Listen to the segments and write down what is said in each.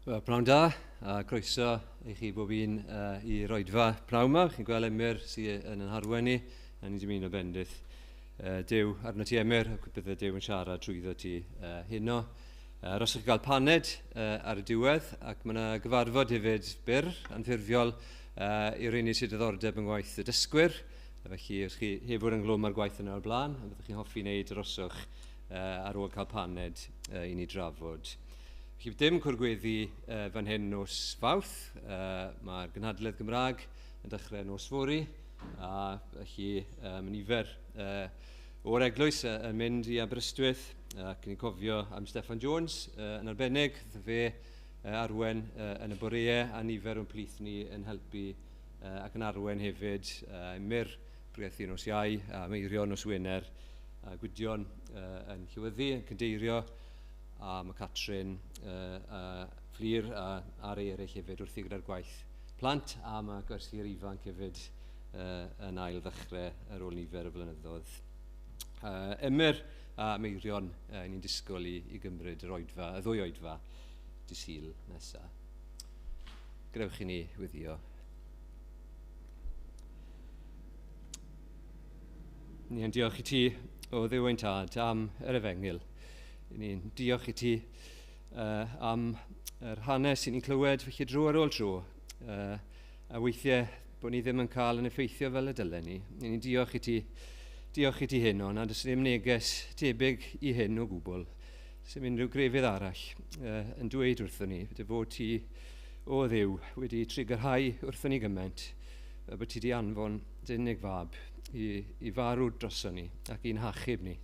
Pnawn da, a croeso i chi bob un i roedfa pnawn yma. Chi'n gweld Emyr sy'n yn harwen ni, a ni'n dymuno bendith Dyw arno ti Emyr, ac bydde Dyw yn siarad trwyddo ti heno. Os ydych chi'n cael paned ar y diwedd, ac mae yna gyfarfod hefyd byr, anffurfiol i'r unig sydd diddordeb yn gwaith y dysgwyr. Felly, os chi hefwyr yn glwm ar gwaith yna o'r blaen, a byddwch chi'n hoffi wneud yr oswch ar ôl cael paned i ni drafod. Felly, dim cwrgweddi fan hyn nos Fawrth. Mae'r gynhadledd Gymraeg yn dechrau nos Fori, a felly mae nifer o'r eglwys yn mynd i Aberystwyth, ac ni'n cofio am Steffan Jones yn arbennig, fe arwen yn y boreau, a nifer o'n plith ni yn helpu ac yn arwen hefyd Emyr Brgethu nos Iau, a Meirion nos Wener, a Gwydion yn Llywyddi, yn Cydeirio, a mae Catrin Fflir a'r eraill hefyd wrth i gyda'r gwaith plant, a mae gwersi'r ifanc hefyd yn ail ddechrau ar ôl nifer y flynyddoedd. Emyr a Meirion ni'n disgwyl i gymryd y ddwy oedfa dydd Sul nesaf. Gadewch i ni weddio. Ni'n diolch i ti o Dduw ein Tad am yr Efengyl. Ni'n diolch i ti am yr hanes i ni'n clywed felly dro ar ôl tro, a weithiau bod ni ddim yn cael yn effeithio fel y dylen ni. Ni'n diolch i ti hyn, ond does ddim neges tebyg i hyn o gwbl. Does ddim unrhyw grefydd arall yn dweud wrthon ni, dy fod ti o Dduw wedi trigyrhau wrthon ni gymaint, a bod ti wedi anfon dy unig fab i farw droson ni ac i'n hachub ni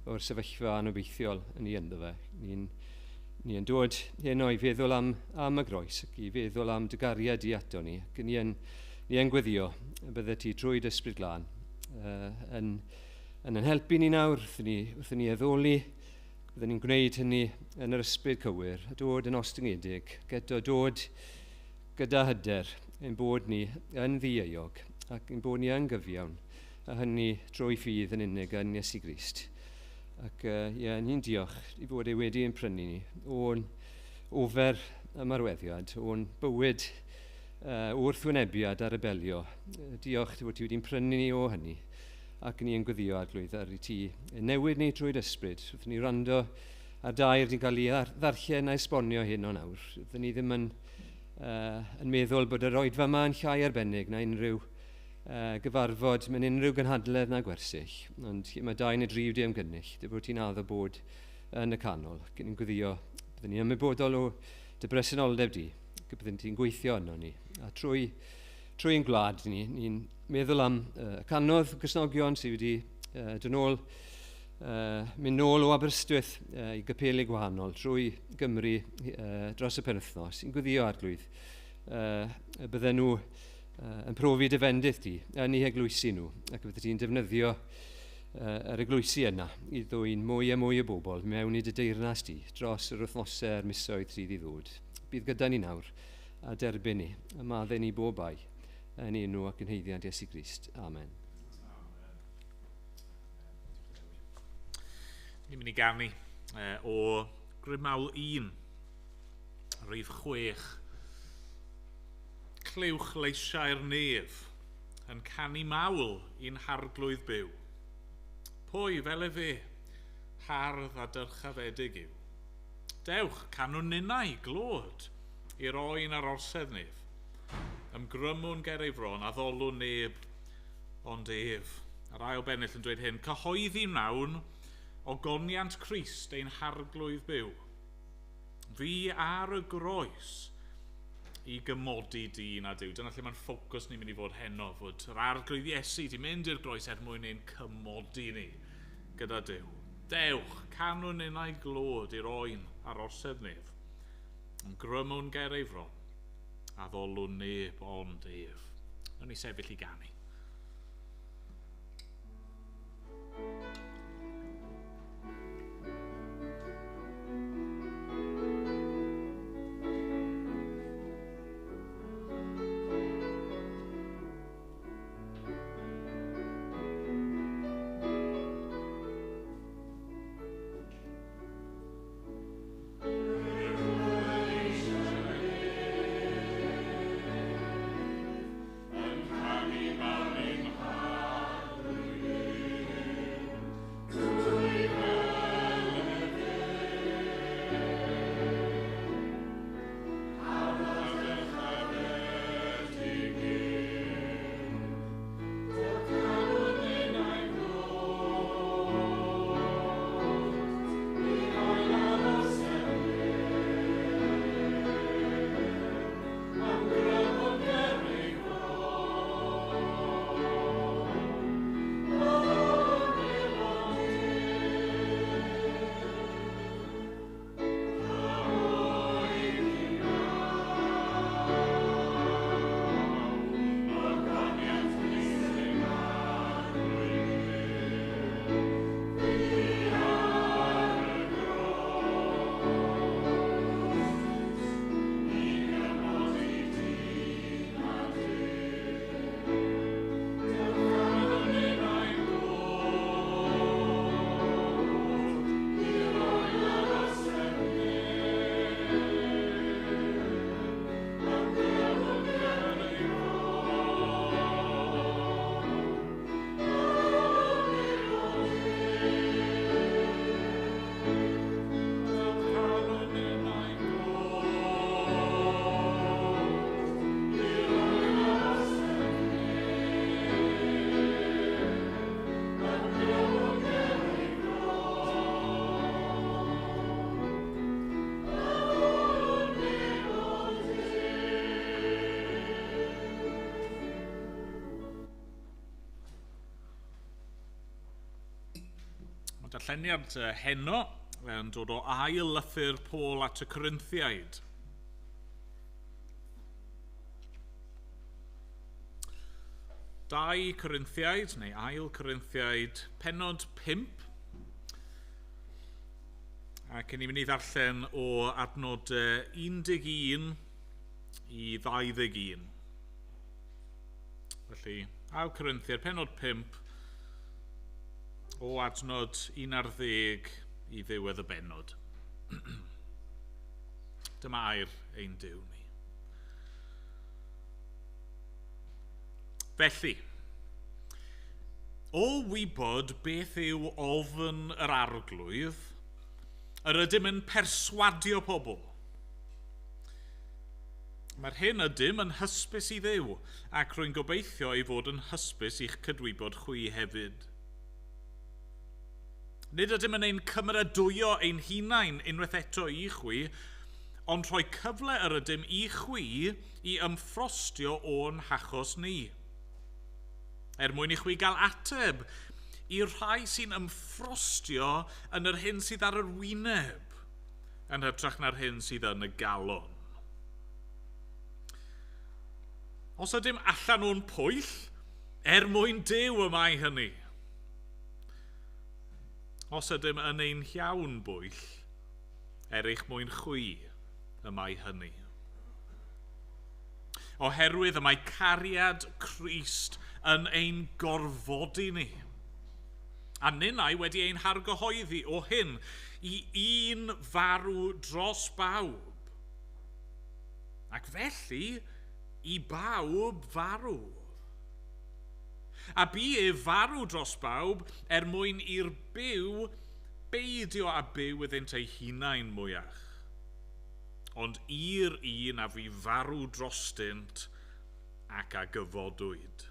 o'r sefyllfa anobeithiol yn ei ynddo fe. Ni'n dod heno i feddwl am y groes ac i feddwl am dy gariad i ato ni. Ac ni yn gweddio y bydde ti trwy dy ysbryd glân yn helpu ni nawr wrth ni addoli. Bydden ni'n gwneud hynny yn yr ysbryd cywir, a dod yn ostyngedig, dod gyda hyder ein bod ni yn ddieuog ac ein bod ni yn gyfiawn, a hynny drwy ffydd yn unig yn Iesu Grist. Ac ni'n diolch i fod ei wedi ein prynu ni o'n ofer y marweddiad, o'n bywyd wrth wynebiad a rebelio. Diolch fod ti wedi'n prynu ni o hynny, ac ni'n gweddio arglwydd ar i ti newid ni trwy'r ysbryd. Wrth ni rando ar dair ni'n cael ei ddarllen a esbonio hyn o nawr. Wrth ni ddim yn meddwl bod yr oedfa yma yn llai arbennig na unrhyw gyfarfod mewn unrhyw gynhadledd na gwersyll, ond mae dau neu dri wedi ymgynnull, dy bod ti'n addo bod yn y canol. Ni'n gweddio, byddwn ni ymwybodol o dy bresenoldeb di, byddwn ti'n gweithio yno ni. A trwy'n gwlad ni'n meddwl am canodd Cysnogion sydd wedi mynd nôl o Aberystwyth i gypelu gwahanol trwy Gymru dros y penwythnos. Ni'n gweddio arglwydd bydden nhw yn profi dy fendith di yn ei eglwysu nhw, ac bydde ti'n defnyddio yr eglwysu yna i ddwy'n mwy a mwy o bobl mewn i dy deyrnas di dros yr wythnosau a'r misoedd sydd i ddod. Bydd gyda ni nawr a derbyn ni, a maddau ni bob ai yn enw ac yn heiddiad Iesu Grist. Amen. Ni'n mynd i ganu o Grymawl 1, rhif 6. Clywch leisiau'r nef, yn canu mawl i'n harglwydd byw. Pwy fel e fe, hardd a dyrchafedig yw. Dewch canwn ninnau glod i'r oen ar orsedd nef. Ymgrymwn ger ei fron a ddolwn neb ond ef. Yr ail bennill yn dweud hyn, cyhoeddi mnawn o goniant Crist ein harglwydd byw. Fi ar y groes i gymodi dyn a Duw. Dyna lle mae'n ffocws ni'n mynd i fod heno, fod yr arglwydd Iesu ti'n mynd i'r groes mwyn ein cymodi ni gyda Duw. Dewch, canwn ninnau glod i'r oen ar orsedd nef. Yn grymwn ger ei fron, a ddolwn neb ond ef. Nw'n ni sefyll i ganu. Leisiau'r darlleniad heno yn dod o ail lythyr Paul at y Corinthiaid. Dau Corinthiaid, neu ail Corinthiaid, pennod 5. Ac yn ni'n mynd i ddarllen o adnod 11 i 21. Felly, ail Corinthiaid, pennod 5, o adnod 11 i ddiwedd y bennod. Dyma air ein Duw ni. Felly, o wybod beth yw ofn yr arglwydd, yr ydym yn perswadio pobl. Mae'r hyn ydym yn hysbys i Dduw, ac rwy'n gobeithio ei fod yn hysbys i'ch cydwybod chwi hefyd. Nid ydym yn ein cymeradwyo ein hunain unwaith eto i chwi, ond rhoi cyfle yr ydym i chwi i ymffrostio o'n hachos ni. Mwyn i chwi gael ateb i'r rhai sy'n ymffrostio yn yr hyn sydd ar yr wyneb, yn hytrach na'r hyn sydd yn y galon. Os ydym allan o'n pwyll, mwyn Duw y mae hynny. Os ydym yn ein llawn bwyll, eich mwyn chwi y mae hynny. Oherwydd y mae cariad Crist yn ein gorfodi ni. A ninnau wedi ein hargyhoeddi o hyn i un farw dros bawb. Ac felly, i bawb farw. A bu ef farw dros bawb mwyn i'r byw beidio a byw iddynt ei hunain mwyach. Ond i'r un a fi farw drostynt ac a gyfodwyd.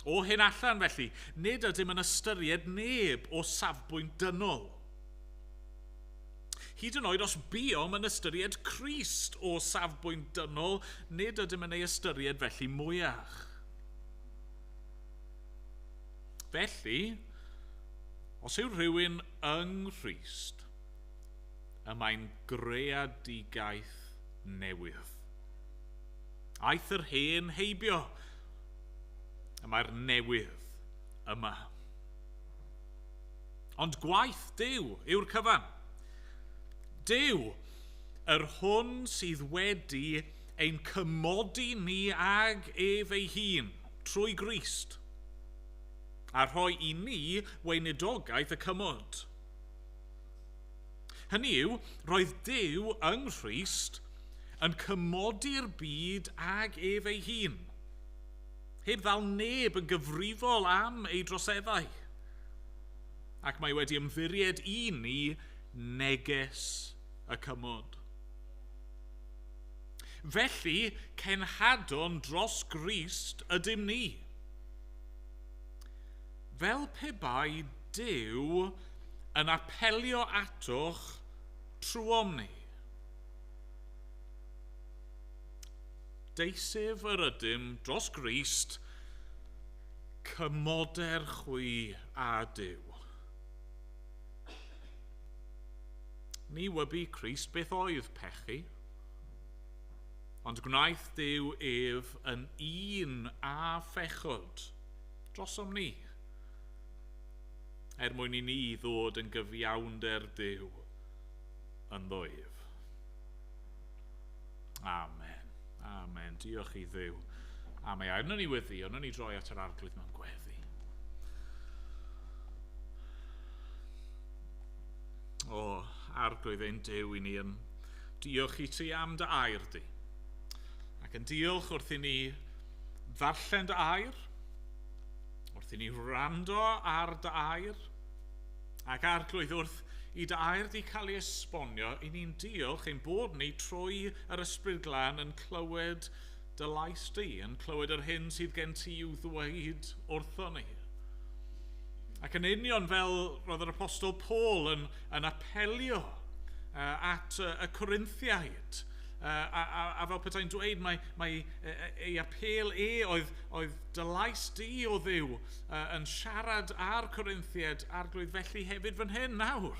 O hyn allan felly, nid ydym yn ystyried neb o safbwynt dynol. Hyd yn oed os buom yn ystyried Crist o safbwynt dynol, nid ydym yn ei ystyried felly mwyach. Felly, os yw rhywun yng Nghrist, mae'n greadigaeth newydd. Aeth yr hen heibio, mae'r newydd yma. Ond gwaith Duw yw'r cyfan. Duw, yr hwn sydd wedi ein cymodi ni ag ef ei hun trwy Grist, a rhoi i ni weinidogaeth y cymod. Hynny yw, roedd Duw yng Nghrist yn cymodi'r byd ag ef ei hun, heb ddal neb yn gyfrifol am ei droseddau. Ac mae wedi ymddiried i ni neges y cymod. Felly, cenhadon dros Grist ydym ni. Fel pe bai Duw yn apelio atoch trwom ni. Deisef yr ydym dros Grist, cymoder chwi a Duw. Ni wybu Crist beth oedd pechu, ond gwnaeth Duw ef yn un a phechod drosom ni, mwyn i ni ddod yn gyfiawnder Duw yn ddwyf. Amen. Amen. Diolch i Dduw. Amen. Yna ni weddi, yna ni droi at yr arglwydd mewn gweddi. O, arglwydd ein Duw i ni yn diolch i ti am dy air di. Ac yn diolch wrth i ni ddarllen dy air, wrth i ni wrando ar dy air, ac arglwydd wrth i dy air di cael ei esbonio, i ni'n diolch ein bod ni trwy yr ysbryd glân yn clywed dy lais di, yn clywed yr hyn sydd gen ti i'w ddweud wrtho ni. Ac yn union fel roedd yr apostol Paul yn apelio at y Corinthiaid, A fel petai'n dweud, mae ei apel oedd dylais di o ddiw yn siarad ar Corinthiaid arglwydd felly hefyd fan hyn nawr.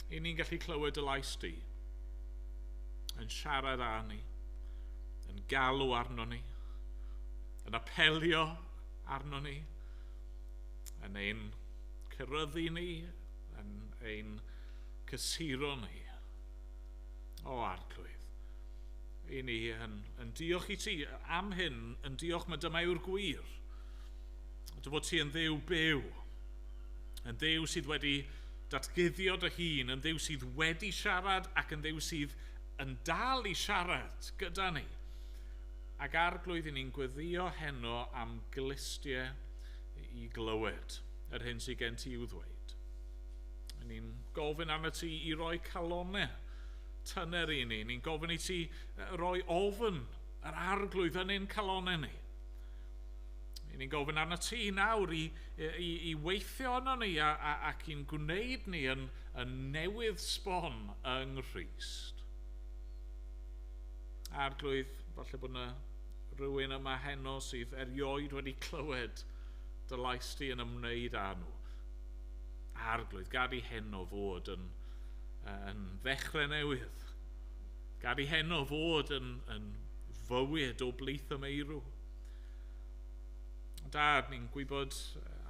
I ni'n gallu clywed dylais di yn siarad â ni, yn galw arno ni, yn apelio arno ni, yn ein cyrryddu ni, yn ein cysuro ni. O arglwydd, i ni yn diolch i ti am hyn, yn diolch mae dyma yw'r gwir. Dy fod ti yn dduw byw, yn dduw sydd wedi datguddio dy hun, yn dduw sydd wedi siarad ac yn dduw sydd yn dal i siarad gyda ni. Ac arglwydd i ni'n gweddio heno am glystiau i glywed yr hyn sydd gen ti i'w ddweud. Ni'n gofyn arno ti i roi calonau tyner i ni. Ni'n gofyn i ti roi ofn yr arglwydd yn ein calonau ni. Ni'n gofyn arno ti nawr i weithio arno ni ac i'n gwneud ni yn newydd sbon yng Nghrist. Arglwydd, falle bod yna rhywun yma heno sydd erioed wedi clywed dylais ti yn ymwneud â nhw. Arglwydd, gad i heno fod yn ddechrau newydd. Gad i heno fod yn fywyd o blith y meirw. Dad, ni'n gwybod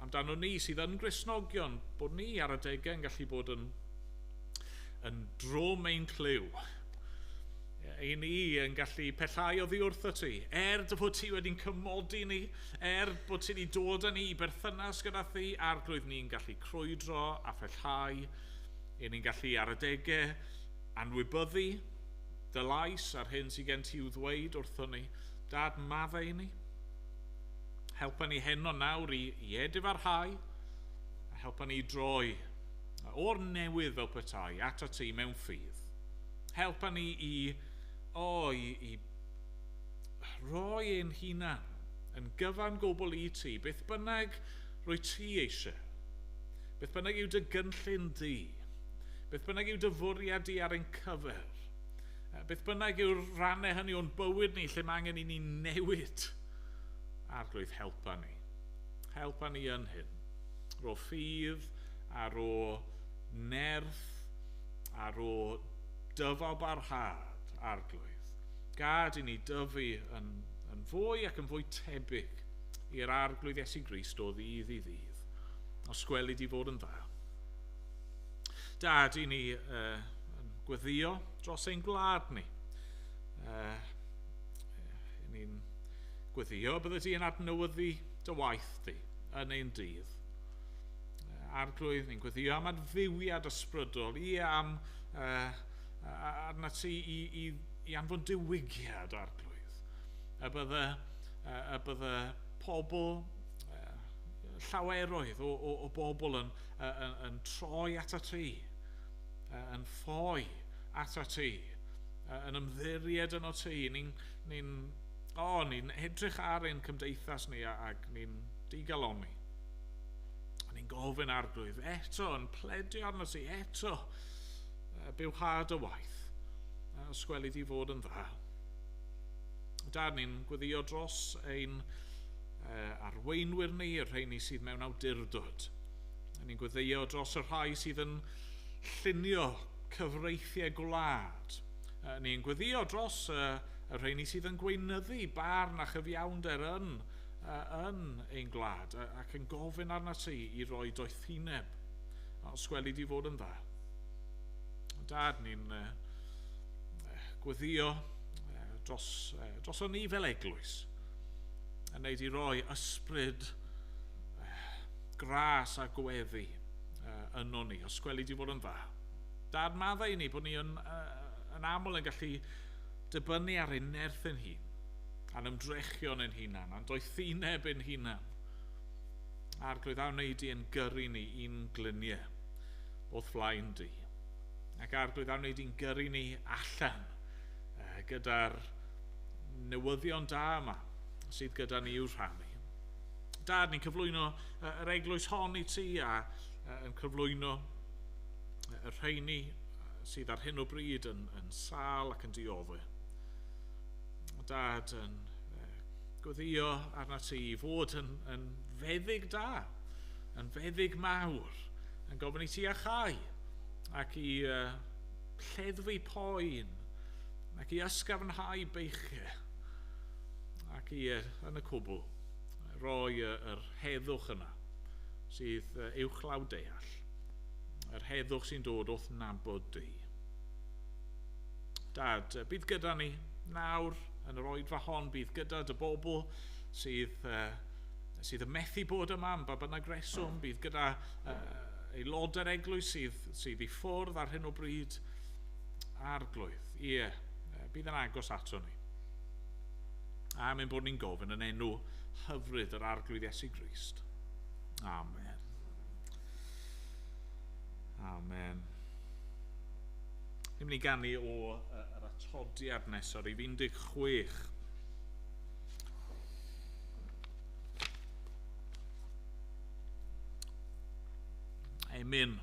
amdano ni sydd yn Gristnogion, bod ni ar y degau yn gallu bod yn drom ein clyw. I ni yn gallu pellhau oddi wrtho ti, dy fod ti wedi'n cymodi ni, bod ti wedi dod â ni i berthynas gyda thi, arglwydd ni'n gallu crwydro a pellhau, ni'n gallu ar y degau anwybyddu, dylais ar hyn sydd gen ti i'w ddweud wrtho ni. Dad, maddau ni. Helpa ni heno nawr i edifarhau, a helpa ni droi o'r newydd fel petai ata ti mewn ffydd. Helpa ni i roi ein hunan yn gyfan gwbl i ti, beth bynnag rwy ti eisiau, beth bynnag yw dy gynllun di, beth bynnag yw dy fwriad di ar ein cyfer, beth bynnag yw'r rannau hynny o'n bywyd ni lle mae angen i ni newid. Arglwydd, helpa ni. Helpa ni yn hyn. Ro ffydd, a ro nerth, a ro dyfal barhad, arglwydd. Gad i ni dyfu yn fwy ac yn fwy tebyg i'r arglwydd Iesu Grist o ddydd i ddydd. Os gweli di fod yn dda. Dad, i ni yn gweddio dros ein gwlad ni. Ni'n gweddio bydde ti yn adnewyddu dy waith di yn ein dydd. Arglwydd, ni'n gweddio am adfywiad ysbrydol, am arna ti i anfon diwygiad, arglwydd. Y bydde pobl, llaweroedd o bobl yn troi ata ti, yn ffoi ata ti, yn ymddiried yno ti. Ni'n edrych ar ein cymdeithas ni ac ni'n digaloni. Ni'n gofyn, arglwydd, eto yn pledio arno ti, eto bywhad y waith. Os gweli di fod yn dda. Dad, ni'n gweddio dros ein arweinwyr ni, y rheini sydd mewn awdurdod. Ni'n gweddio dros y rhai sydd yn llunio cyfreithiau gwlad. Ni'n gweddio dros y rheini sydd yn gweinyddu barn a chyfiawnder yn ein gwlad ac yn gofyn arna ti i roi doethineb os gweli di fod yn dda. Dad, ni'n gweddio dros o ni fel eglwys yn neud i roi ysbryd gras a gweddi yno ni os gweli di fod yn dda. Dad, maddau ni bod ni yn aml yn gallu dibynnu ar ein nerth ein hun, a'n ymdrechion ein hunan, a'n doethineb ein hunan. Arglwydd, awn wneud i yn gyrru ni un gliniau wrth flaen di. Ac arglwydd, awn wneud i'n gyrru ni allan gyda'r newyddion da yma sydd gyda ni i'w rhannu. Dad, ni'n cyflwyno yr eglwys hon i ti a yn cyflwyno y rheini sydd ar hyn o bryd yn sal ac yn diodde. Dad yn gweddio arna ti i fod yn feddyg da, yn feddyg mawr, yn gofyn i ti a chau, ac i lleddfu poen, ac i ysgafnhau beichau, ac i, yn y cwbl, roi yr heddwch yna sydd uwchlaw deall, yr heddwch sy'n dod wrth nabod di. Dad, bydd gyda ni nawr yn yr oedfa hon, bydd gyda dy bobl sydd yn methu bod yma am ba bynnag reswm, bydd gyda aelodau'r eglwys sydd i ffwrdd ar hyn o bryd arglwydd. Ie, bydd yn agos ato ni. A mae'n bod ni'n gofyn yn enw hyfryd yr arglwydd Iesu Grist. Amen. Amen. Ni'n mynd i ganu yr atodiad nesaf i 16. Emyn,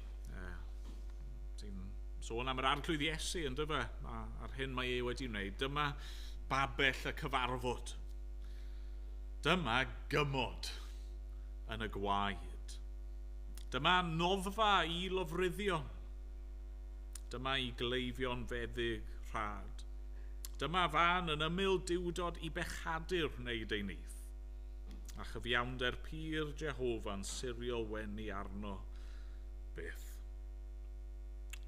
ti'n sôn am yr arglwydd Iesu, yn dyfa, ar hyn mae ei wedi wneud. Dyma babell y cyfarfod. Dyma gymod yn y gwaed. Dyma noddfa i lofruddion. Dyma i gleifion feddyg rhad. Dyma fan yn ymyl diwdod i bechadur wneud ei nith. A chyfiawnder pyr Jehofa'n sirio wenu arno byth.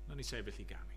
Na ni sefyll i ganu.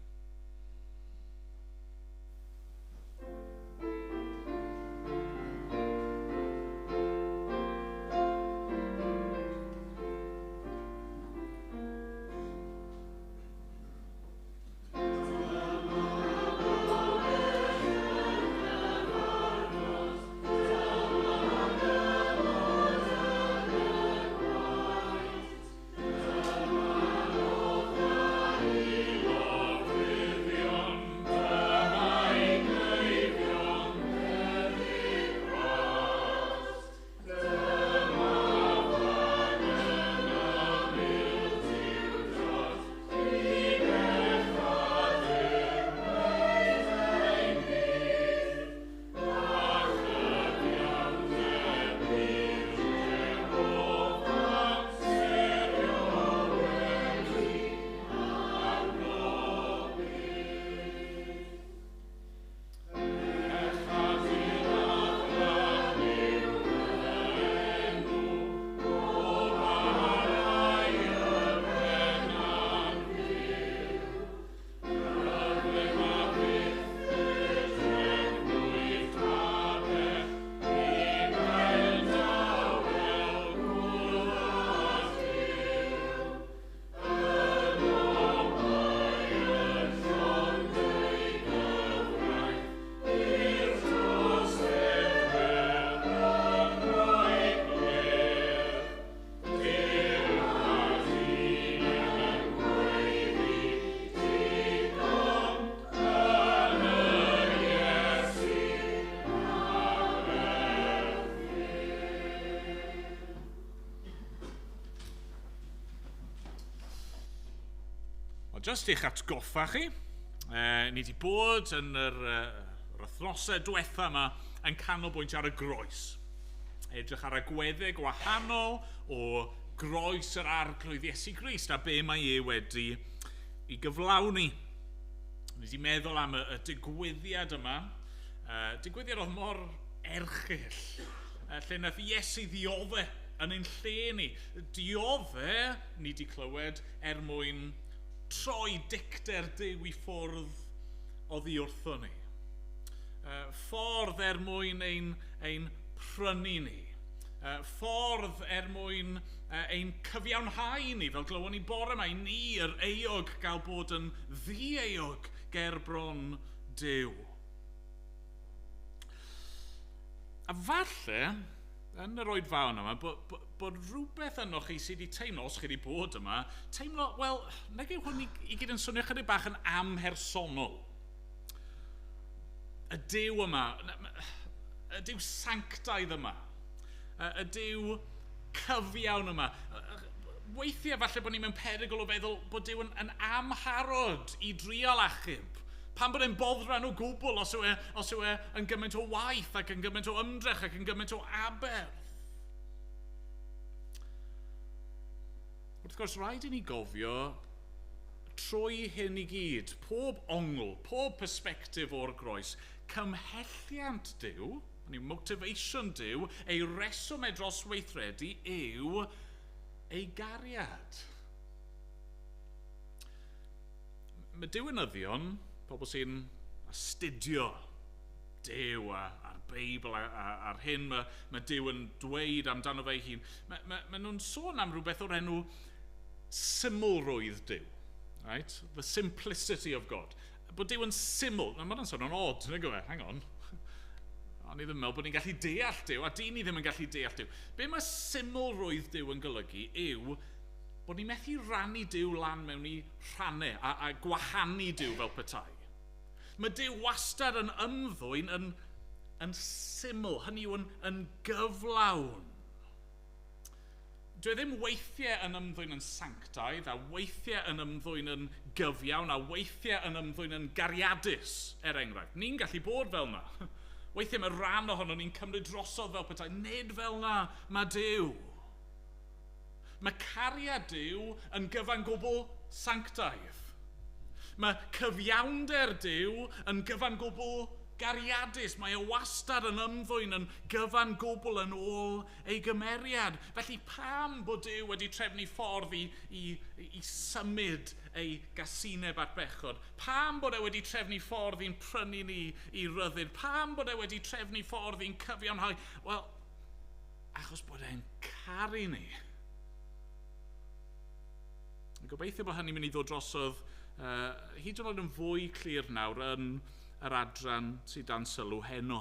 Just i'ch atgoffa chi, ni wedi bod yn yr wythnosau diwetha yma yn canolbwyntio ar y groes. Edrych ar agweddau gwahanol o groes yr arglwydd Iesu Grist a be mae e wedi i gyflawni. Ni wedi meddwl am y digwyddiad yma, digwyddiad oedd mor erchyll, lle nath Iesu ddiodde yn ein lle ni. Diodde, ni wedi clywed, mwyn troi dicter Duw i ffwrdd oddi wrtho ni. Ffordd mwyn ein prynu ni. Ffordd mwyn ein cyfiawnhau ni, fel glywon ni bore yma, i ni yr eog gael bod yn ddi-eog ger bron Duw. A falle, yn yr oedfawn yma, bod rhywbeth yno chi sydd wedi teimlo, os chi wedi bod yma, teimlo, wel, nag yw hwn i gyd yn swnio chydig bach yn amhersonol. Y Duw yma, y Duw sanctaidd yma, y Duw cyfiawn yma, weithiau falle bod ni mewn perygl o feddwl bod Duw yn amharod I drial achub. Pan bod e'n boddran o gwbl os yw e yn gymaint o waith ac yn gymaint o ymdrech ac yn gymaint o aberth. Wrth gwrs, rhaid I ni gofio trwy hyn I gyd, pob ongl, pob perspektif o'r groes, cymhelliant Duw, motivation Duw, ei reswm e dros weithredu yw ei gariad. Mae diwynyddion, pobl sy'n astudio Duw a'r Beibl a'r hyn mae Duw yn dweud amdano fe hun, mae nhw'n sôn am rhywbeth o'r enw symlrwydd Duw. Right? The simplicity of God. Bod Duw yn syml. Mae hwnna'n sôn yn odd, nag yw e? Hang on. O'n I ddim yn meddwl bod ni'n gallu deall Duw, a di ni ddim yn gallu deall Duw. Be mae symlrwydd Duw yn golygu yw bod ni'n methu rannu Duw lan mewn I rhannau a gwahanu Duw fel petai. Mae Duw wastad yn ymddwyn yn syml, hynny yw yn gyflawn. Dwi ddim weithiau yn ymddwyn yn sanctaidd, a weithiau yn ymddwyn yn gyfiawn, a weithiau yn ymddwyn yn gariadus, enghraifft. Ni'n gallu bod fel na. Weithiau mae rhan ohono ni'n cymryd drosodd fel petai. Nid fel na, mae Duw. Mae cariad Duw yn gyfan gwbl sanctaidd. Mae cyfiawnder Duw yn gyfan gwbl gariadus. Mae e wastad yn ymddwyn yn gyfan gwbl yn ôl ei gymeriad. Felly pam bod Duw wedi trefnu ffordd I symud ei gasineb at bechod? Pam bod e wedi trefnu ffordd i'n prynu ni I ryddid? Pam bod e wedi trefnu ffordd i'n cyfiawnhau? Wel, achos bod e'n caru ni. Gobeithio bod hynny'n mynd I ddod drosodd hyd yn oed yn fwy clir nawr yn yr adran sydd dan sylw heno.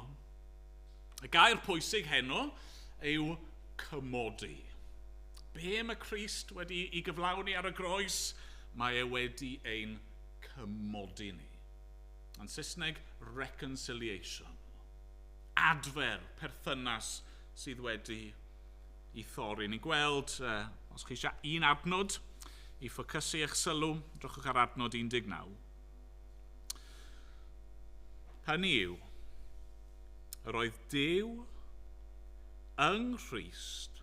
Y gair pwysig heno yw cymodi. Be mae Crist wedi I gyflawni ar y groes? Mae e wedi ein cymodi ni. Yn Saesneg, reconciliation. Adfer, perthynas sydd wedi I thorri. Ni'n gweld, os chi eisiau un adnod I ffocysu eich sylw, drwchwch ar adnod 19. Hynny yw, yr oedd Duw yng Nghrist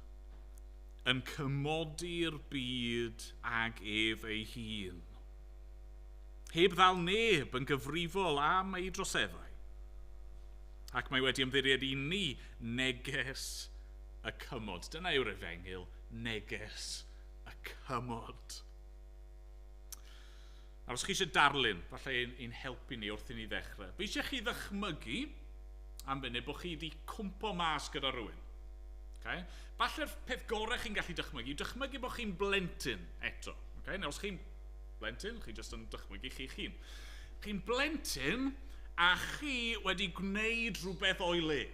yn cymodi'r byd ag ef ei hun. Heb ddal neb yn gyfrifol am ei droseddau. Ac mae wedi ymddiried I ni neges y cymod. Dyna yw'r efengyl, neges y cymod. A os chi eisiau darlun, falle ein helpu ni wrth I ni ddechrau. Fe eisiau chi ddychmygu am funud bod chi wedi cwmpo mas gyda rhywun. Okay? Falle'r peth gorau chi'n gallu dychmygu bod chi'n blentyn eto. Okay? Neu os chi'n blentyn, chi jyst yn dychmygu chi'ch hun. Chi'n blentyn a chi wedi gwneud rhywbeth o'i le.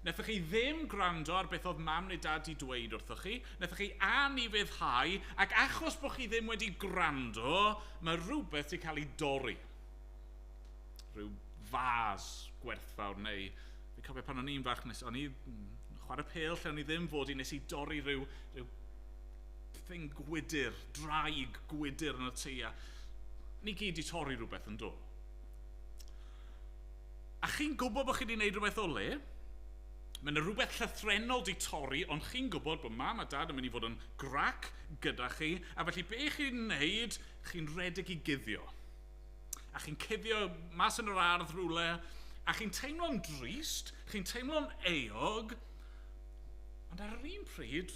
Nethych chi ddim gwrando ar beth oedd mam neu dad I dweud wrthoch chi. Nethych chi anifuddhau, ac achos bod chi ddim wedi gwrando, mae rhywbeth wedi cael ei dorri. Rhyw fas gwerthfawr neu... Fi'n cofio pan o'n i'n fach, o'n i chwarae pêl lle o'n I ddim fod I nes I dorri rhyw thing gwydyr, draig gwydyr yn y tŷ. Ni gyd I torri rhywbeth yn do. A chi'n gwybod bod chi wedi gwneud rhywbeth o le? Mae yna rhywbeth llythrenol di torri, ond chi'n gwybod bod mam a dad yn mynd I fod yn grac gyda chi, a felly be chi'n wneud, chi'n redig I guddio. A chi'n cuddio mas yn yr ardd rhywle, a chi'n teimlo'n drist, chi'n teimlo'n eog, ond ar yr un pryd,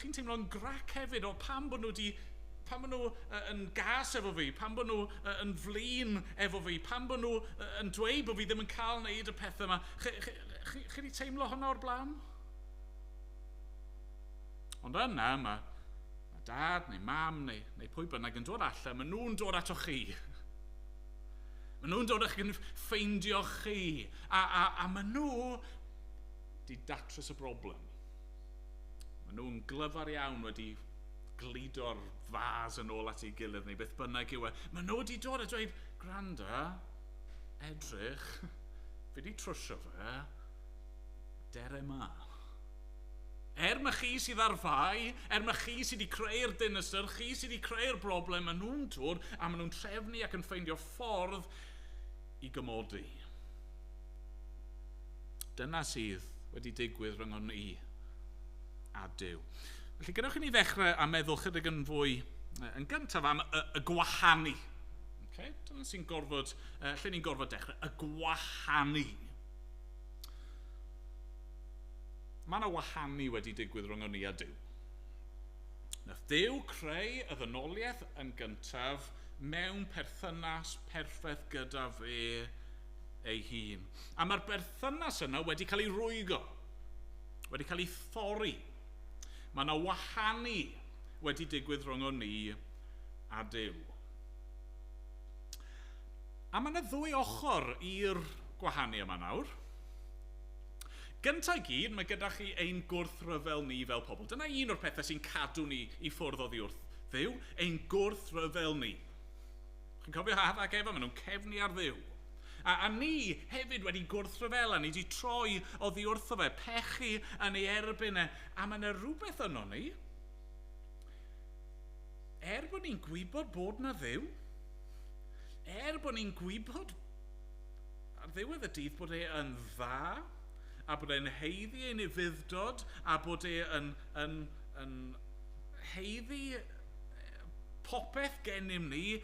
chi'n teimlo'n grac hefyd, o pam bod nhw yn gas efo fi, pam bod nhw yn flin efo fi, pam bod nhw yn dweud bod fi ddim yn cael wneud y pethau yma. Chi wedi teimlo hwnna o'r blaen? Ond yna, mae dad neu mam neu pwy bynnag yn dod allan, maen nhw'n dod ato chi. Maen nhw'n dod a'ch yn ffeindio chi. A maen nhw di datrys y broblem. Maen nhw'n glyfar iawn wedi glido'r fas yn ôl at ei gilydd neu beth bynnag yw e. Maen nhw wedi dod a dweud, gwranda, edrych, fi wedi trwsio fe, dere ma. Mae chi sydd ar fai, mae chi sydd wedi creu'r dinistyr, chi sydd wedi creu'r broblem, maen nhw'n dod a maen nhw'n trefnu ac yn ffeindio ffordd i gymodi. Dyna sydd wedi digwydd rhwng ni a Duw. Felly gadewch i ni ddechrau a meddwl chydig yn fwy yn gyntaf am y gwahanu. Dyna sy'n gorfod, lle ni'n gorfod dechrau, y gwahanu. Mae yna wahanu wedi digwydd rhwng ni a Duw. Nath Duw creu y ddynoliaeth yn gyntaf mewn perthynas perffaith gyda fe ei hun. A mae'r berthynas yna wedi cael ei rwygo, wedi cael ei thorri. Mae yna wahanu wedi digwydd rhwng ni a Duw. A mae yna ddwy ochr i'r gwahanu yma nawr. Gyntaf gyd, mae gyda chi ein gwrthryfel ni fel pobl. Dyna un o'r pethau sy'n cadw ni i ffwrdd oddi wrth Dduw, ein gwrthryfel ni. Chi'n cofio Addan ac Efa, maen nhw'n cefnu ar Dduw. A ni hefyd wedi gwrthryfel, a ni wedi troi oddi wrtho fe, pechu yn ei erbyn e. A mae yna rhywbeth yno ni, bod ni'n gwybod bod na Dduw, bod ni'n gwybod ar ddiwedd y dydd bod e yn dda, a bod e'n heiddi ein ufuddod, a bod e'n heiddi popeth gennym ni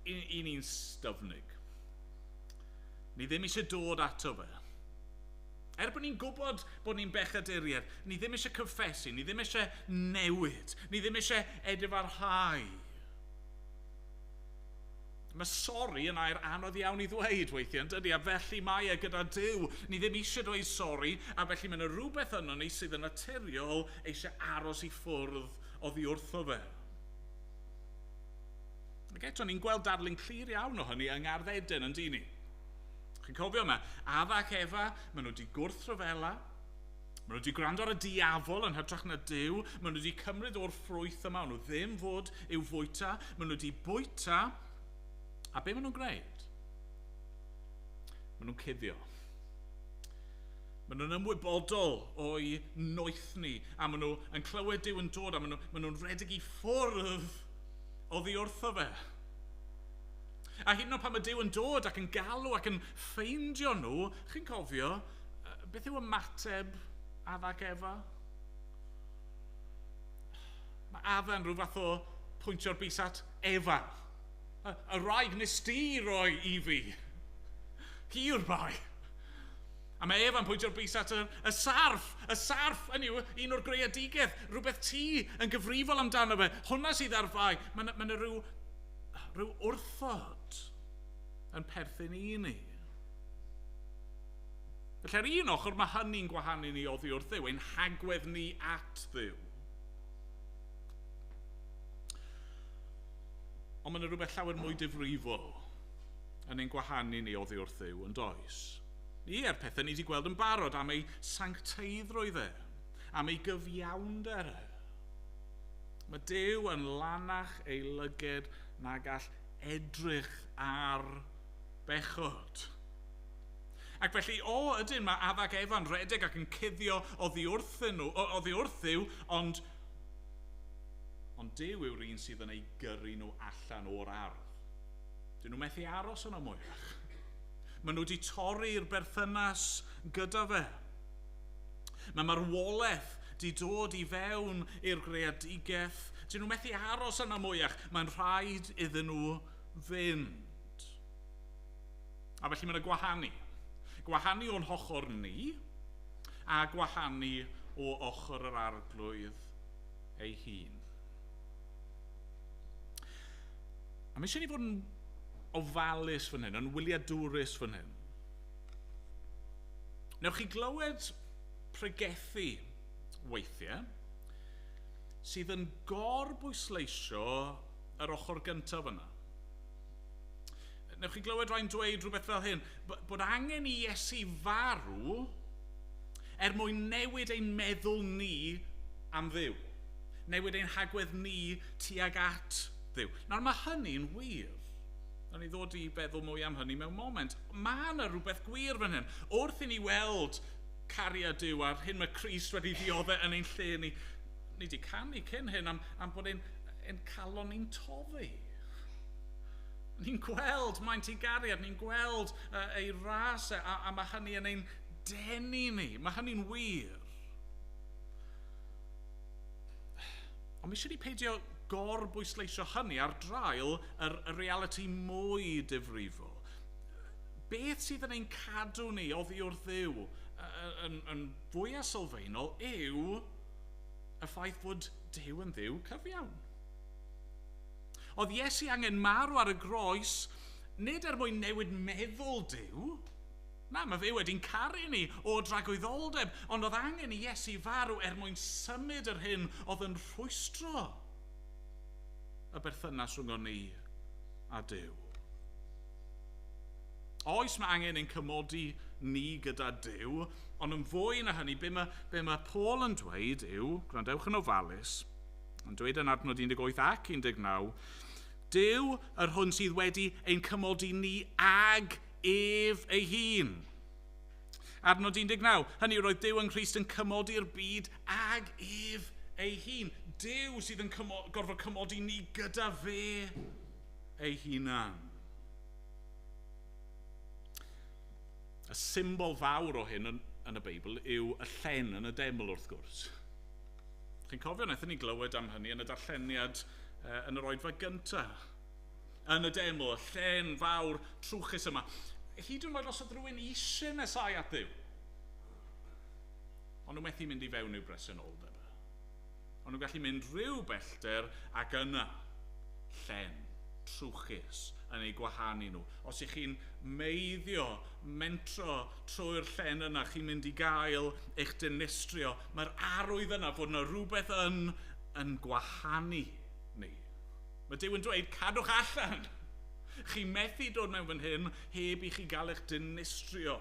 i ni'n styfnig. Ni ddim eisiau dod ato fe. Bod ni'n gwybod bod ni'n bechaduriaid, ni ddim eisiau cyffesu, ni ddim eisiau newid, ni ddim eisiau edfarhau. Mae sori yn air anodd iawn i ddweud weithiau, yn dydi, a felly mae e gyda Duw. Ni ddim eisiau dweud sori, a felly mae yna rhywbeth yno ni sydd yn naturiol eisiau aros i ffwrdd oddi wrtho fe. Eto, ni'n gweld darlun clir iawn o hynny yng Nghaerdydd yn dyn ni. Chi'n cofio yma, Addan ac Efa, maen nhw wedi gwrthryfela, maen nhw wedi gwrando ar y diafol yn hytrach na Duw, maen nhw wedi cymryd o'r ffrwyth yma, maen nhw ddim fod i'w fwyta, maen nhw wedi bwyta. A be maen nhw'n gwneud? Maen nhw'n cuddio. Maen nhw'n ymwybodol o'i noethni, a maen nhw yn clywed Duw yn dod, a maen nhw'n redig i ffwrdd oddi wrtho fe. A hyd yn oed pan mae Duw yn dod ac yn galw ac yn ffeindio nhw, chi'n cofio, beth yw ymateb Addan ac Efa? Mae Addan rhyw fath o pwyntio'r bys at Efa. Y wraig nes di roi i fi. Hi yw'r bai. A mae Efa'n pwyntio'r bys at y sarf. Y sarf yn yw un o'r greadigedd. Rhywbeth ti yn gyfrifol amdano fe. Hwna sydd ar fai. Mae yna rhyw wrthod yn perthyn i ni. Felly ar un ochr mae hynny'n gwahanu ni oddi wrth Dduw, ein hagwedd ni at Dduw. Ond mae yna rhywbeth llawer mwy difrifol yn ein gwahanu ni oddi wrth Dduw yn does. Ni ar pethau ni wedi gweld yn barod am ei sancteiddrwydd e, am ei gyfiawnder e. Mae Duw yn lanach ei lyged na gall edrych ar bechod. Ac felly, ydyn mae Addan ac Efa'n rhedeg ac yn cuddio oddi wrth Dduw, ond Duw yw'r un sydd yn ei gyrru nhw allan o'r ardd. Dyn nhw methu aros yno mwyach. Maen nhw wedi torri'r berthynas gyda fe. Mae marwolaeth wedi dod i fewn i'r greadigaeth. Dyn nhw methu aros yno mwyach. Mae'n rhaid iddyn nhw fynd. A felly mae'n gwahanu. Gwahanu o'n hochr ni, a gwahanu o ochr yr arglwydd ei hun. A mae eisiau ni fod yn ofalus fan hyn, yn wyliadwrus fan hyn. Newch chi glywed pregethu weithiau sydd yn gorbwysleisio yr ochr gyntaf yna. Newch chi glywed rhaid dweud rhywbeth fel hyn, bod angen i Iesu farw mwyn newid ein meddwl ni am Dduw. Newid ein hagwedd ni tuag at Dduw. Nawr mae hynny'n wir. Nawn ni ddod i feddwl mwy am hynny mewn moment. Mae yna rhywbeth gwir fan hyn. Wrth i ni weld cariad Duw a'r hyn mae Crist wedi ddioddau yn ein lle ni. Ni wedi canu cyn hyn am bod ein calon ni'n toddi. Ni'n gweld maent ei gariad, ni'n gweld ei ras a mae hynny yn ein denu ni. Mae hynny'n wir. Ond mi eisiau ni peidio gorbwysleisio hynny ar drail y reality mwy difrifol. Beth sydd yn ein cadw ni oddi wrth Dduw yn fwy sylfaenol yw y ffaith bod Duw yn Dduw cyfiawn. Oedd Iesu angen marw ar y groes nid er mwyn newid meddwl Duw. Na, mae fe wedi'n caru ni o dragwyddoldeb, ond oedd angen i Iesu farw er mwyn symud yr hyn oedd yn rhwystro y berthynas rhwng ni a Duw. Oes mae angen ein cymodi ni gyda Duw, ond yn fwy na hynny, be mae Paul yn dweud yw, gwrandewch yn ofalus, yn dweud yn adnod 18 ac 19, Duw yr hwn sydd wedi ein cymodi ni ag ef ei hun. Adnod 19, hynny roedd Duw yn Crist yn cymodi'r byd ag ef ei hun. Duw sydd yn gorfod cymodi ni gyda fe ei hunan. Y symbol fawr o hyn yn y Beibl yw y llen yn y deml wrth gwrs. Chi'n cofio, wnaethon ni glywed am hynny yn y darlleniad yn yr oedfa gyntaf. Yn y deml, y llen fawr trwchus yma. Hyd yn oed os oedd rhywun eisiau nesau at Dduw. Ond nhw'n methu mynd i fewn i'w bresenoldeb. Ond nhw'n gallu mynd rhyw bellter ac yna, llen, trwchus, yn ei gwahanu nhw. Os ych chi'n meiddio, mentro trwy'r llen yna, chi'n mynd i gael eich dinistrio, mae'r arwydd yna fod yna rhywbeth yn gwahanu ni. Mae Duw yn dweud, cadwch allan. Chi methu dod mewn fan hyn heb i chi gael eich dinistrio.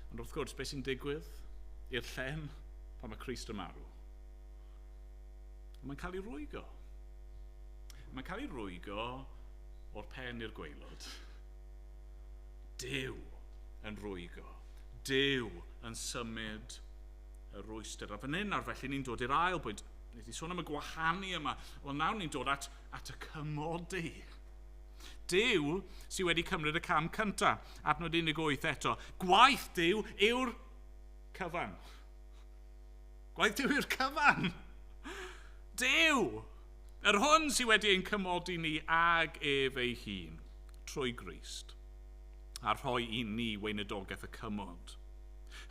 Ond wrth gwrs, beth sy'n digwydd i'r llen pan mae Crist yn marw? Mae'n cael ei rwygo. Mae'n cael ei rwygo o'r pen i'r gwaelod. Duw yn rwygo. Duw yn symud y rwystyr. A fan hyn ar felly ni'n dod i'r ail bwynt. Nid i sôn am y gwahanu yma. Wel nawr ni'n dod at y cymodi. Duw sydd wedi cymryd y cam cyntaf. Adnod 18 eto. Gwaith Duw yw'r cyfan. Gwaith Duw yw'r cyfan. Duw! Yr hwn sydd wedi ein cymodi ni ag ef ei hun trwy Grist a rhoi i ni weinidogaeth y cymod.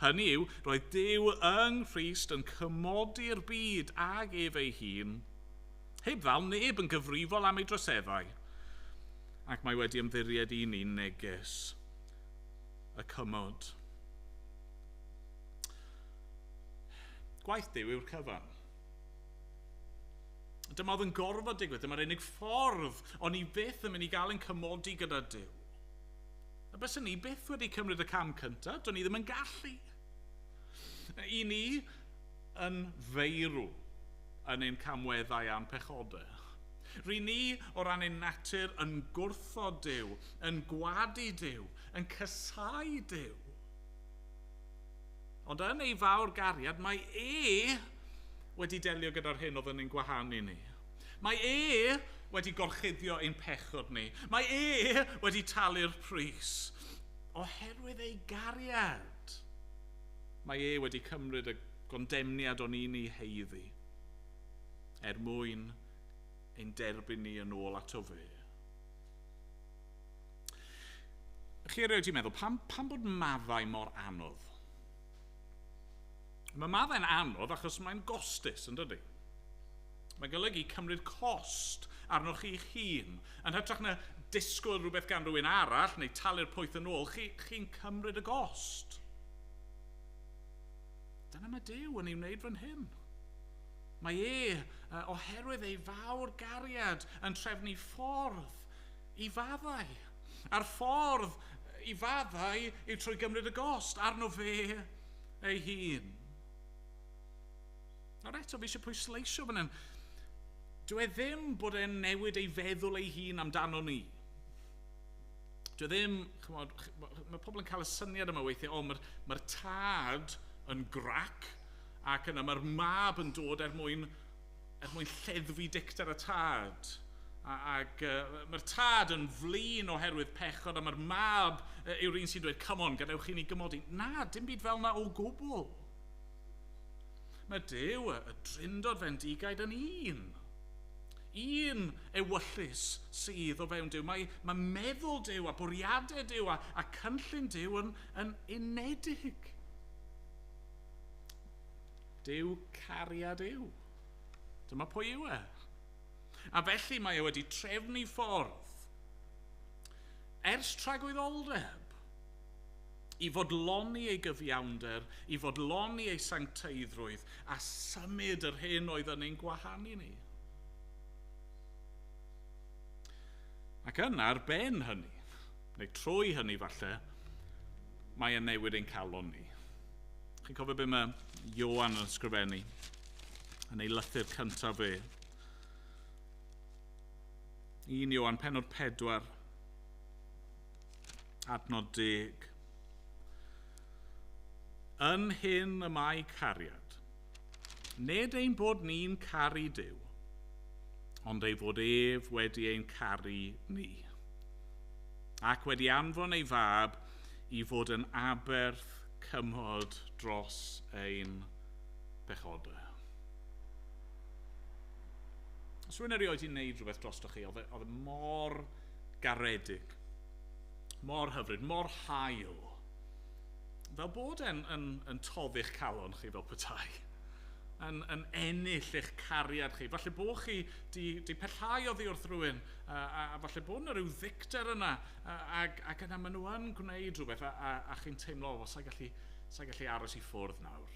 Hynny yw, roedd Duw yng Nghrist yn cymodi'r byd ag ef ei hun, heb ddal neb yn gyfrifol am ei droseddau, ac mae wedi ymddiried i ni neges y cymod. Gwaith Duw yw'r cyfan. Dyma oedd yn gorfod digwydd, dyma'r unig ffordd o'n i byth yn mynd i gael yn cymodi gyda Duw. A bys ni byth wedi cymryd y cam cyntaf, do'n i ddim yn gallu. I ni yn feirw yn ein camweddau am pechodau. Rwy ni o ran ein natur yn gwrthod Duw, yn gwadu Duw, yn cysau Duw. Ond yn ei fawr gariad, mae wedi delio gyda'r hyn oedd yn ein gwahanu ni. Mae wedi gorchuddio ein pechod ni. Mae wedi talu'r pris. Oherwydd ei gariad. Mae wedi cymryd y gondemniad o'n ni heiddi. Er mwyn ein derbyn ni yn ôl ato fe. Chi erioed wedi meddwl, pam bod maddau mor anodd? Mae maddau'n anodd achos mae'n gostus, yn dydi? Mae'n golygu cymryd cost arnoch chi eich hun. Yn hytrach na disgwyl rhywbeth gan rhywun arall neu talu'r pwyth yn ôl, chi'n cymryd y gost. Dyna mae Duw yn ei wneud fan hyn. Mae oherwydd ei fawr gariad yn trefnu ffordd i faddau. A'r ffordd i faddau yw trwy gymryd y gost arno fe ei hun. Nawr eto, fi eisiau pwysleisio fan hyn. Dyw e ddim bod e'n newid ei feddwl ei hun amdano ni. Dwi ddim, mae pobl yn cael y syniad yma weithiau, mae'r tad yn grac, ac yna mae'r mab yn dod mwyn lleddfu dicter y tad. Ac mae'r tad yn flin oherwydd pechod, a mae'r mab yw'r un sy'n dweud, come on, gadewch chi ni gymodi. Na, dim byd fel na o gwbl. Mae Duw, y drindod fendigaid yn un. Un ewyllus sydd o fewn Duw. Mae meddwl Duw a bwriadau Duw a cynllun Duw yn unedig. Duw cariad yw. Dyma pwy yw e. A felly mae e wedi trefnu ffordd ers tragwyddoldeb i fodloni ei gyfiawnder, i fodloni ei sancteiddrwydd a symud yr hyn oedd yn ein gwahanu ni. Ac yna ar ben hynny, neu trwy hynny falle, mae e'n newid ein calon ni. Chi'n cofio be mae Ioan yn ysgrifennu yn ei lythyr cyntaf fe. 1 Ioan pennod 4, adnod 10. Yn hyn y mae cariad, nid ein bod ni'n caru Duw, ond ei fod ef wedi ein caru ni, ac wedi anfon ei fab i fod yn aberth cymhod dros ein pechodau. Os rwy'n erioed i wneud rhywbeth drostoch chi, oedd e mor garedig, mor hyfryd, mor hael, fel bod yn toddi'ch calon chi fel petai, yn ennill eich cariad chi. Falle bod chi di pellhau oddi wrth rhywun, a falle bod yna rhyw ddicter yna, ac yna maen nhw yn gwneud rhywbeth, a chi'n teimlo, sa'n gallu aros i ffwrdd nawr.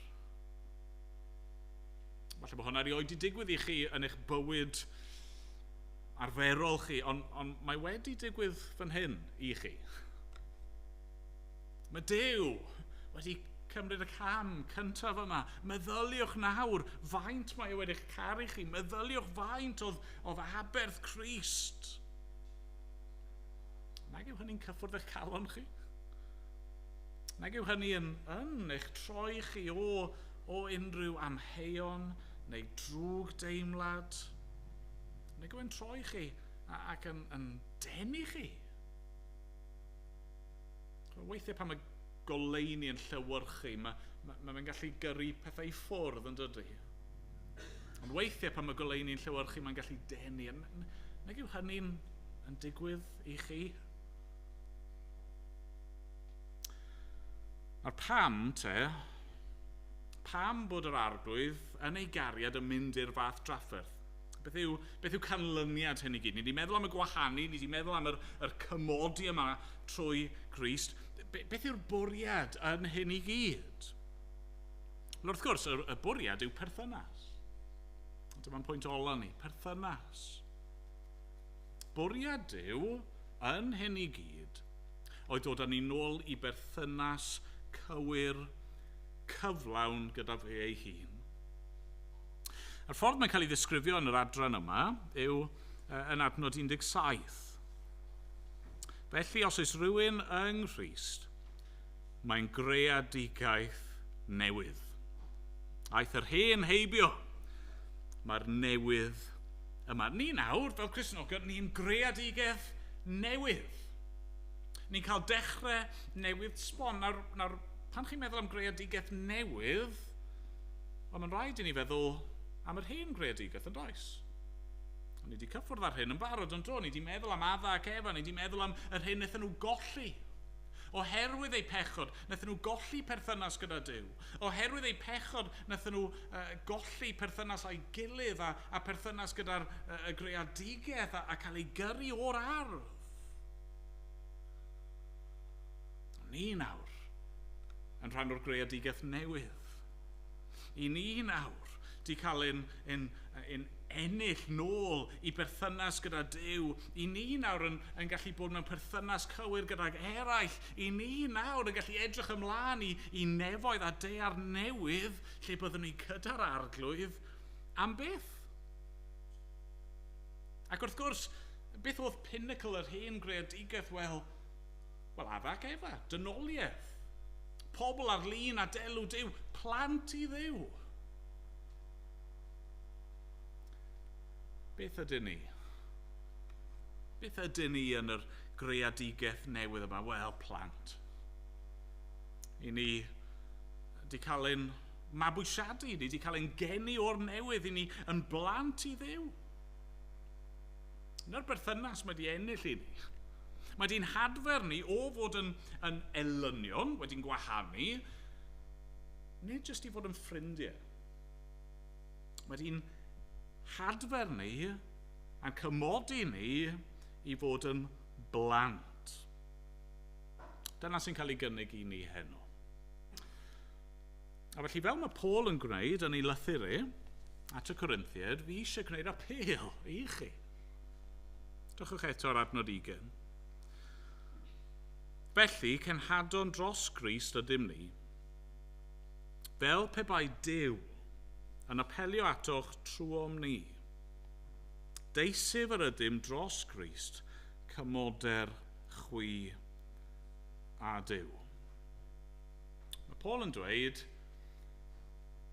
Falle bod hwnna erioed wedi digwydd i chi yn eich bywyd arferol chi, ond mae wedi digwydd fan hyn i chi. Mae Duw wedi cymryd y cam cyntaf yma. Meddyliwch nawr faint mae wedi'ch caru chi. Meddyliwch faint oedd aberth Crist. Nag yw hynny'n cyffwrdd eich calon chi? Nag yw hynny yn eich troi chi o unrhyw amheuon neu drwg deimlad? Nag yw e'n troi chi ac yn denu chi? Weithiau pan mae goleuni yn llywyrchu, mae'n gallu gyrru pethau i ffwrdd, yn dydy. Ond weithiau pan mae goleuni'n llywyrchu, mae'n gallu denu. Nag yw hynny'n digwydd i chi? A'r pam bod yr arglwydd yn ei gariad yn mynd i'r fath drafferth? Beth yw canlyniad hyn i gyd? Ni wedi meddwl am y gwahanu, ni wedi meddwl am yr cymodi yma trwy Crist. Beth yw'r bwriad yn hyn i gyd? Wel, wrth gwrs, y bwriad yw perthynas. Dyma'n pwynt ola ni, perthynas. Bwriad yw yn hyn i gyd oedd dod â ni nôl i berthynas cywir, cyflawn gyda fe ei hun. A'r ffordd mae'n cael ei ddisgrifio yn yr adran yma yw yn adnod 17. Felly, os oes rhywun yng Nghrist, mae'n greadigaeth newydd. Aeth yr hen heibio, mae'r newydd yma. Ni nawr, fel Cristnogion, ni'n greadigaeth newydd. Ni'n cael dechrau newydd sbon. Nawr, pan chi'n meddwl am greadigaeth newydd, mae'n rhaid i ni feddwl am yr hen greadigaeth yn does. Ni wedi cyffwrdd ar hyn yn barod yn do. Ni wedi meddwl am Adda ac Efa, ni wedi meddwl am yr hyn wnaethon nhw golli. Oherwydd ei pechod, wnaethon nhw golli perthynas gyda Duw. Oherwydd ei pechod, wnaethon nhw golli perthynas â'i gilydd a perthynas gyda'r greadigaeth a cael ei gyrru o'r ardd. Ni nawr yn rhan o'r greadigaeth newydd. I ni nawr di cael ein ennill nôl i berthynas gyda Duw. I ni nawr yn gallu bod mewn perthynas cywir gyda'r eraill. I ni nawr yn gallu edrych ymlaen i nefoedd a dear newydd lle byddwn ni gyda'r arglwydd am beth. Ac wrth gwrs, beth oedd pinnacle yr hen greadigaeth? Wel, Wel, addag efa, dynoliaeth. Pobl ar lun a delw Duw, plant i Dduw. Beth ydyn ni? Beth ydyn ni yn yr greadigaeth newydd yma? Wel, plant. I ni wedi cael ein mabwysiadu, ni wedi cael ein geni o'r newydd, i ni yn blant i Dduw. Yna'r berthynas mae wedi ennill i ni. Mae wedi'n hadfer ni o fod yn elynion, wedi'n gwahanu, nid jyst i fod yn ffrindiau. Mae wedi'n hadfer ni a'n cymodi ni i fod yn blant. Dyna sy'n cael ei gynnig i ni heno. A felly fel mae Paul yn gwneud yn ei lythyr at y Corinthiaid, fi eisiau gwneud apel i chi. Dwchwch eto ar adnod 20. Felly, cenhadon dros Grist ydym ni, fel pe bai Duw yn apelio atoch trwom ni. Deisif yr ydym dros Grist, cymoder chwi a Duw. Mae Paul yn dweud,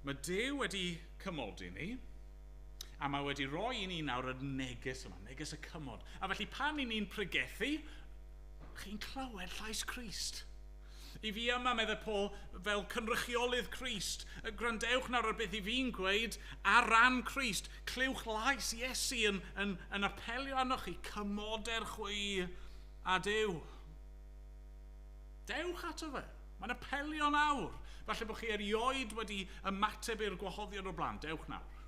mae Duw wedi cymodi ni, a mae wedi rhoi i ni nawr y neges yma, neges y cymod. A felly pan i ni'n pregethu, chi'n clywed llais Crist. I fi yma, meddwl Paul, fel cynrychiolydd Crist, gwrandewch nawr ar beth i fi'n gweud, ar ran Crist, clywch lais Iesu yn apelio arnoch chi, cymoder chwi a Duw. Dewch ato fe. Mae'n apelio nawr. Falle bod chi erioed wedi ymateb i'r gwahoddiad o'r blaen. Dewch nawr.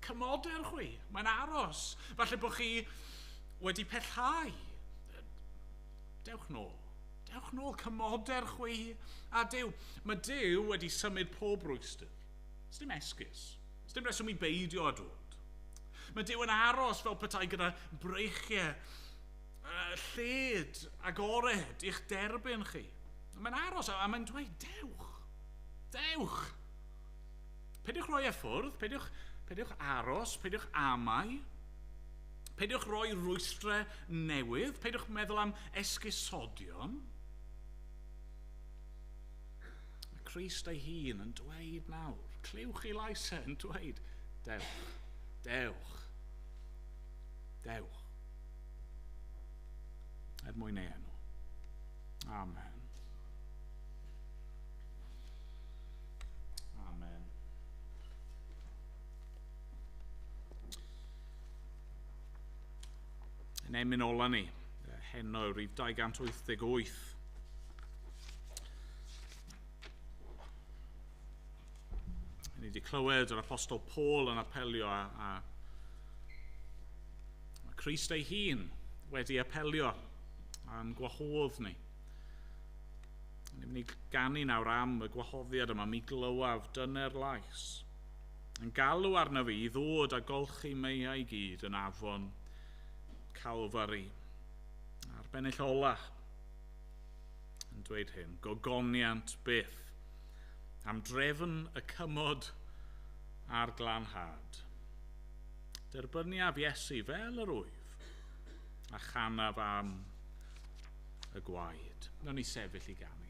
Cymoder chwi. Mae'n aros. Falle bod chi wedi pellhau. Dewch nôl. Dewch nôl, cymoder chwi a Duw. Mae Duw wedi symud pob rwystyr. Ys dim esgus. Ys dim reswm i beidio a dod. Mae Duw yn aros fel petai gyda breichiau, lled, agored i'ch derbyn chi. Mae'n aros a mae'n dweud, dewch. Dewch. Peidiwch roi e ffwrdd, peidiwch aros, peidiwch amau. Peidiwch roi rwystrau newydd, peidiwch meddwl am esgusodion. Mae Crist ei hun yn dweud nawr, clywch i lais yn dweud, dewch, dewch, dewch. Mwyn ei enw. Amen. Amen. Yn emyn ola ni, heno rhif 288. Ni wedi clywed yr apostol Paul yn apelio a Crist ei hun wedi apelio a'n gwahodd ni. Ni'n mynd i ganu nawr am y gwahoddiad yma, mi glywaf dyna'r lais. Yn galw arna fi i ddod a golchi meiau i gyd yn afon Calfari. A'r bennill ola yn dweud hyn, gogoniant byth am drefn y cymod a'r glanhad. Derbyniaf Iesu fel yr wyf a chanaf am y gwaed. Nawn ni sefyll i ganu.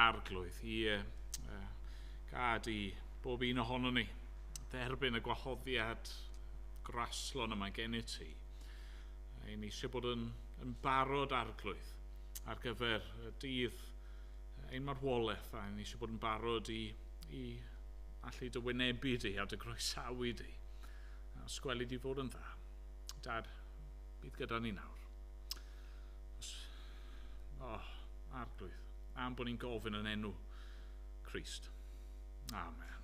arglwydd i gad i bob un ohono ni dderbyn y gwahoddiad graslon yma gen i ti. Ein ni eisiau bod yn barod arglwydd ar gyfer y dydd ein marwolaeth, a ni eisiau bod yn barod i allu dy wynebu di a dy groesawu di. A sgweli di fod yn dda. Dad, bydd gyda ni nawr. Arglwydd, am bod ni'n gofyn yn enw Crist. Amen.